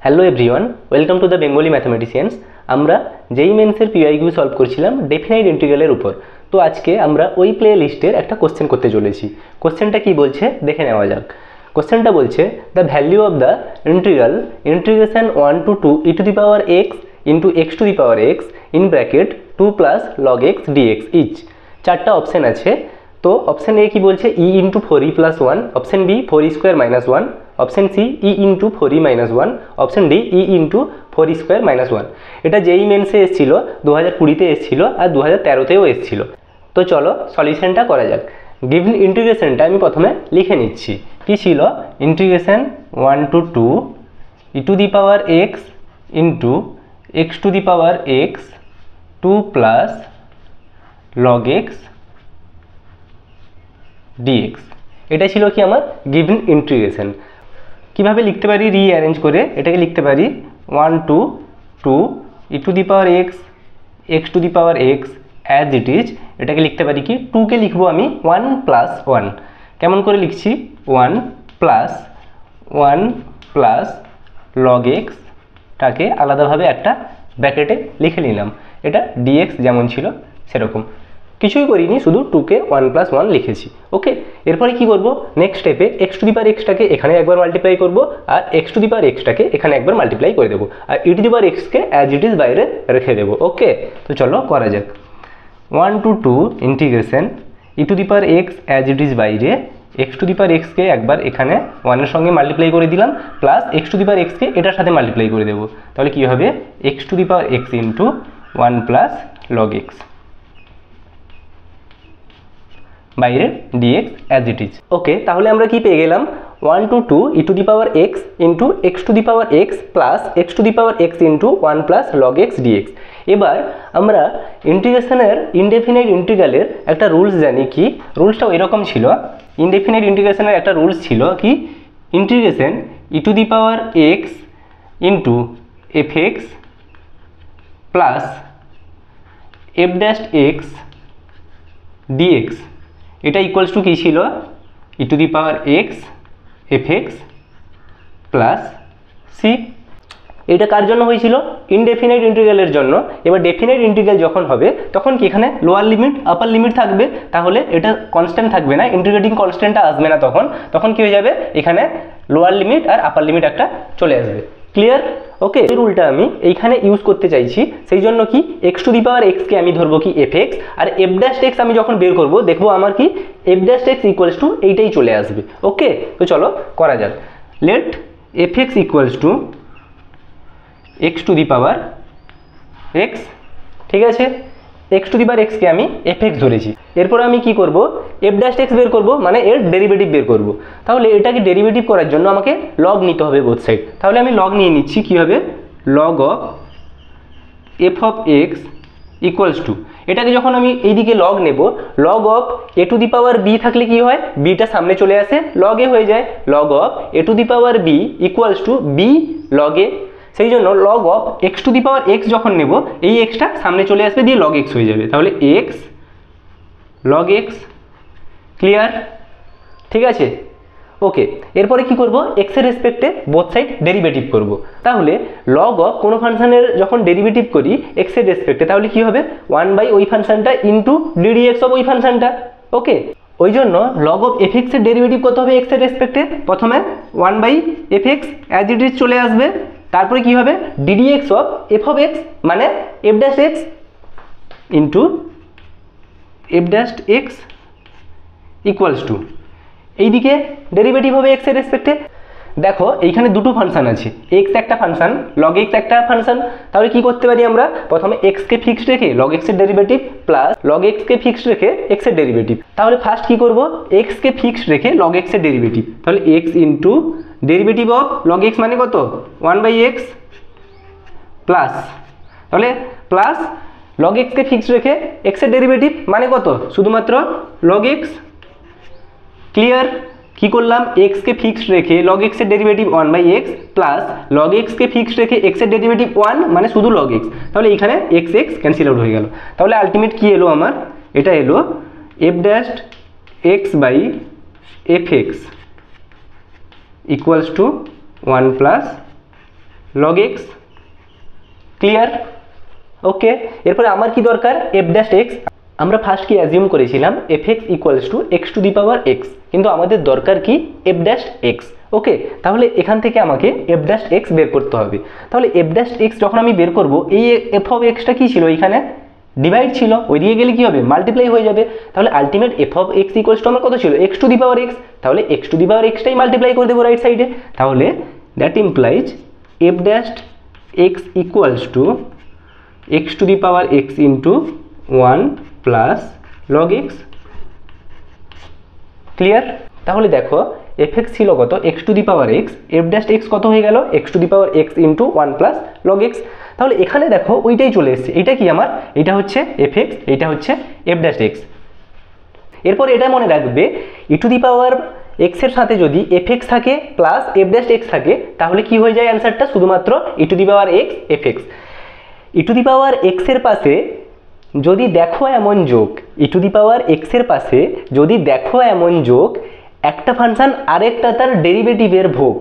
Hello everyone, welcome to the Bengali mathematicians. আমরা যেই মেন্সের পিওয়াইকিউ সলভ করছিলাম ডেফিনাইট ইন্টিগ্রালের উপর। তো আজকে আমরা ওই প্লে লিস্টের একটা কোশ্চেন করতে চলেছি। কোশ্চেনটা কি বলছে দেখে নেওয়া যাক। কোশ্চেনটা বলছে the value of the integration 1 to 2 e to the power x into x to the power x in bracket 2 plus log x dx each. চারটা অপশান আছে। তো অপশান এ কি বলছে e into 4e plus 1, option B 4e square minus 1, option C e into 4e minus 1, option D e into 4e square minus 1। এটা যেই মেন্সে এসেছিল 2020-তে এসেছিল আর 2013-তেও এসেছিল। তো চলো সলিউশনটা করা যাক। গিভেন ইন্টিগ্রেশনটা আমি প্রথমে লিখে নিচ্ছি। কি ছিল? Integration 1 to 2 e to the power x into x to the power x 2 plus log x dx। এটা ছিল কি আমার গিভেন ইন্টিগ্রেশন। কিভাবে লিখতে পারি রিঅ্যারেঞ্জ করে? এটাকে লিখতে পারি 1 to 2 e to the power x x to the power x as it is. এটাকে লিখতে পারি কি 2 কে লিখবো আমি 1 প্লাস 1। কেমন করে লিখছি? 1 প্লাস log x টাকে আলাদাভাবে একটা ব্র্যাকেটে লিখে নিলাম। এটা dx যেমন ছিল সেরকম, কিছুই করিনি, শুধু 2কে 1 প্লাস 1 লিখেছি। ওকে, এরপরে কি করব? নেক্সট স্টেপে x টু দি পাওয়ার এক্সটাকে এখানে একবার মাল্টিপ্লাই করব আর x টু দি পাওয়ার এক্সটাকে এখানে একবার মাল্টিপ্লাই করে দেবো আর ই টু দি পাওয়ার এক্সকে অ্যাজ ইট ইজ বাইরে রেখে দেবো। ওকে, তো চলো করা যাক। 1 to 2 integration e to the power x as it is বাইরে, x টু দি পাওয়ার এক্সকে একবার এখানে 1-এর সঙ্গে মাল্টিপ্লাই করে দিলাম প্লাস x টু দি পাওয়ার এক্সকে এটার সাথে মাল্টিপ্লাই করে দেবো। তাহলে কী হবে? x to the power x into 1 plus log x বাইরে dx অ্যাজ ইট ইজ। ওকে, তাহলে আমরা কি পেয়ে গেলাম? 1 to 2 e two the power x into x to the power x plus x to the power x into 1 plus log x dx। এবার আমরা ইন্টিগ্রেশনের indefinite ইন্টিগ্রালের একটা রুলস জানি। কি রুলসটাও এরকম ছিল। ইনডেফিনাইট ইন্টিগ্রেশনের একটা রুলস ছিল কি integration e to the power x into fx plus f dash x dx। এটা ইকুয়ালস টু কী ছিল? E to the power x fx plus c. এটা কার জন্য হয়েছিল? ইনডেফিনাইট ইন্টিগ্রালের জন্য। এবার ডেফিনাইট ইন্টিগ্রাল যখন হবে তখন কি এখানে লোয়ার লিমিট আপার লিমিট থাকবে, তাহলে এটা কনস্ট্যান্ট থাকবে না, ইন্টিগ্রেটিং কনস্ট্যান্টটা আসবে না। তখন কি হয়ে যাবে? এখানে লোয়ার লিমিট আর আপার লিমিট একটা চলে আসবে। ক্লিয়ার? ওকে, এই রুলটা আমি এইখানে ইউজ করতে চাইছি। সেই জন্য কি এক্স টু দি পাওয়ার এক্সকে আমি ধরবো কি fx আর f ড্যাশ এক্স আমি যখন বের করবো দেখবো আমার কি f dash x equals to এইটাই চলে আসবে। ওকে, তো চলো করা যাক। Let fx equals to x to the power x। ঠিক আছে, x টু দি পাওয়ার এক্সকে আমি fx ধরেছি। এরপর আমি কি করব? f ড্যাশ এক্স বের করব, মানে এর ডেরিভেটিভ বের করব। তাহলে এটাকে ডেরিভেটিভ করার জন্য আমাকে লগ নিতে হবে বোথ সাইড। তাহলে আমি লগ নিয়ে নিচ্ছি। কী হবে? Log of f of x equals to, এটাকে যখন আমি এইদিকে লগ নেব, log of a to the power b থাকলে কি হয়? বিটা সামনে চলে আসে, লগ এ হয়ে যায়। Log of a to the power b equals to b log a. সেই জন্য log of x to the power x যখন নেব এই এক্সটা সামনে চলে আসবে, দিয়ে লগ এক্স হয়ে যাবে। তাহলে এক্স লগ এক্স। ক্লিয়ার? ঠিক আছে। ওকে, এরপরে কি করব? এক্সের রেসপেক্টে বোথ সাইড ডেরিভেটিভ করব। তাহলে লগ অফ কোনো ফাংশনের যখন ডেরিভেটিভ করি এক্সের রেসপেক্টে তাহলে কি হবে? 1 বাই ওই ফাংশনটা ইন্টু ডিডিএক্স অফ ওই ফাংশনটা। ওকে, ওই জন্য লগ অফ এফএক্স এর ডেরিভেটিভ কত হবে এক্সের রেসপেক্টে? প্রথমে 1 by f x as it is চলে আসবে, তারপরে কি হবে? D d x of f of x মানে f dash x into f dash x equals to এইদিকে ডেরিভেটিভ হবে এক্সের রেসপেক্টে। দেখো এইখানে দুটো ফাংশন আছে, এক্স একটা ফাংশন, লগ এক্স একটা ফাংশন। তাহলে কি করতে পারি আমরা? প্রথমে এক্সকে ফিক্সড রেখে লগ এক্সের ডেরিভেটিভ প্লাস লগ এক্সকে ফিক্সড রেখে এক্সের ডেরিভেটিভ। তাহলে ফার্স্ট কি করব? এক্সকে ফিক্সড রেখে লগ এক্সের ডেরিভেটিভ। তাহলে x into derivative of log x মানে কত? 1 বাই এক্স প্লাস, তাহলে প্লাস লগ এক্সকে ফিক্সড রেখে এক্সের ডেরিভেটিভ মানে কত? শুধুমাত্র লগ এক্স। ক্লিয়ার? কি করলাম? এক্সকে ফিক্সড রেখে লগ এক্সের derivative 1 by x plus log এক্সকে ফিক্সড রেখে এক্সের ডেরিভেটিভ 1 মানে শুধু লগ এক্স। তাহলে এখানে এক্স এক্স ক্যান্সেল আউট হয়ে গেল। তাহলে আলটিমেট কি এলো আমার? এটা এলো f dash x by f x equals to 1 plus log x. Clear? Okay, এরপরে আমার কি দরকার, এফ ড্যাশ এক্স। আমরা ফার্স্ট কি অ্যাজিউম করেছিলাম f x equals to x to the power x, কিন্তু আমাদের দরকার কি এফ ড্যাশ এক্স। ওকে, তাহলে এখান থেকে আমাকে এফ ড্যাশ এক্স বের করতে হবে। তাহলে এফ ড্যাশ এক্স যখন আমি বের করব, এই এফ অফ এক্সটা কী ছিল, এইখানে ডিভাইড ছিল, ওই দিকে গেলে কী হবে, মাল্টিপ্লাই হয়ে যাবে। তাহলে ultimate f of x equals to আমার কত ছিল, x to the power x. তাহলে এক্স টু দি পাওয়ার এক্সটাই মাল্টিপ্লাই করে দেবো রাইট সাইডে। তাহলে that implies f dash x equals to x to the power x into 1 plus log x. Clear? তাহলে দেখো এফ এক্স ছিল কত, x to the power x, f dash x কত হয়ে গেল, x to the power x into 1 plus log x. তাহলে এখানে দেখো ওইটাই চলে এসছে, এটা কি আমার, এটা হচ্ছে এফ এক্স, এটা হচ্ছে এফ ড্যাশ এক্স। এরপর এটা মনে রাখবে ই টু দি পাওয়ার এক্সের সাথে যদি এফ এক্স থাকে প্লাস এফ ড্যাশ এক্স থাকে, তাহলে কি হয়ে যায় অ্যান্সারটা, শুধুমাত্র e to the power x f x. E to the power এক্সের পাশে যদি দেখো এমন যোগ, ই টু দি পাওয়ার এক্সের পাশে যদি দেখো এমন যোগ, একটা ফাংশন আরেকটা তার ডেরিভেটিভের ভোগ।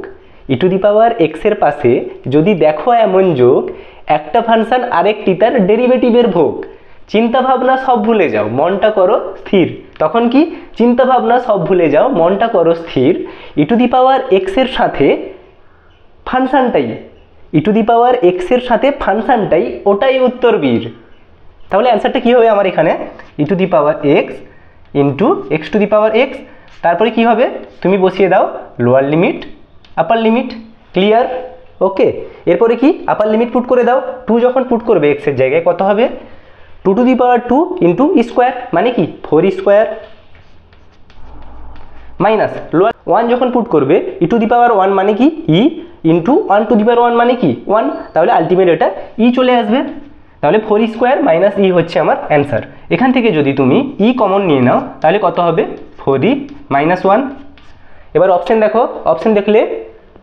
ই টু দি পাওয়ার এক্সের পাশে যদি দেখো এমন যোগ, একটা ফাংশন আরেকটি তার ডেরিভেটিভের ভোগ। চিন্তা ভাবনা সব ভুলে যাও, মনটা করো স্থির। তখন কি, চিন্তা ভাবনা সব ভুলে যাও, মনটা করো স্থির। ই টু দি পাওয়ার এক্সের সাথে ফাংশনটাই, ই টু দি পাওয়ার এক্সের সাথে ফাংশনটাই, ওটাই উত্তর বীর। তাহলে অ্যান্সারটা কী হবে আমার এখানে, e to the power x into x to the power x. তারপরে কি হবে, তুমি বসিয়ে দাও lower limit upper limit. Clear? Okay, এরপরে কি আপার লিমিট পুট করে দাও। 2 যখন পুট করবে এক্সের জায়গায় কত হবে, 2 two the power 2 into square মানে কি 4 স্কোয়ার, মাইনাস লোয়ার 1 যখন পুট করবে ই টু দি পাওয়ার 1 মানে কি ই ইন্টু 1 টু দি পাওয়ার 1 মানে কি 1। তাহলে আলটিমেট এটা ই চলে আসবে। তাহলে 4 স্কোয়ার মাইনাস ই হচ্ছে আমার অ্যান্সার। এখান থেকে যদি তুমি ই কমন নিয়ে নাও তাহলে কত হবে, 4e মাইনাস 1। এবার অপশন দেখো, অপশন দেখলে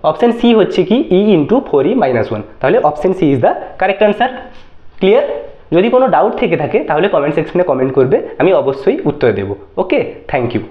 অপশন সি হচ্ছে কি ই ইন্টু 4e মাইনাস 1। তাহলে option c is the correct answer. Clear? যদি কোনো ডাউট থেকে থাকে তাহলে কমেন্ট সেকশনে কমেন্ট করবে, আমি অবশ্যই উত্তর দেবো। ওকে, থ্যাংক ইউ।